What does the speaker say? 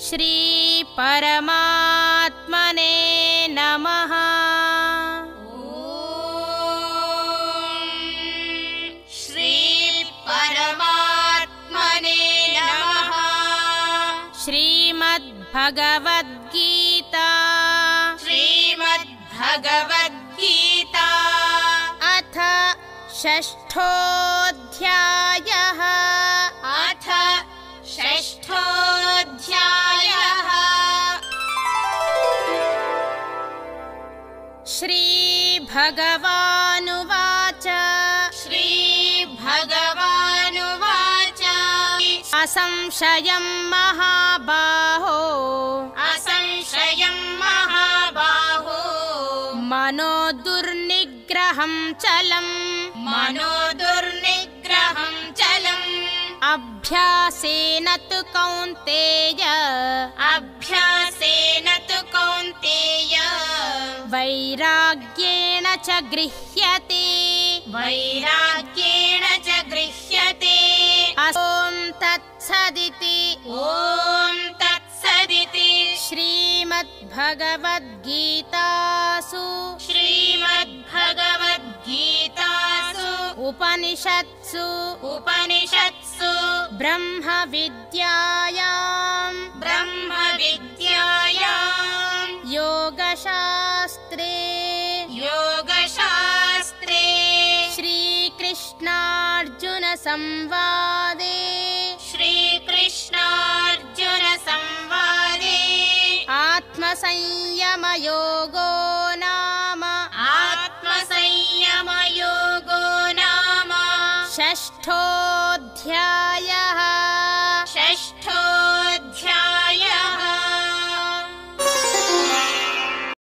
श्री परमात्मने नमः। श्री परमात्मने नमः। श्रीमद्भगवद्गीता श्रीमद्भगवद्गीता अथ षष्ठोऽध्यायः। अथ षष्ठोऽध्यायः। श्रीभगवानुवाच श्रीभगवानुवाच असंशयं महाबाहो असंशयं महाबाहो मनो दुर्निग्रहं चलम् मनो दुर्निग्रहं चलम् अभ्यासेन तु कौन्तेय अभ्यासेन तु कौन्तेय वैराग्येण च गृह्यते वैराग्येण च गृह्यते। ॐ तत्सदिति ॐ तत्सदिति श्रीमद्भगवद्गीतासु श्रीमद्भगवद्गीतासु उपनिषत्सु ब्रह्मविद्यायां योगशास्त्रे योगशास्त्रे श्रीकृष्णार्जुनसंवादे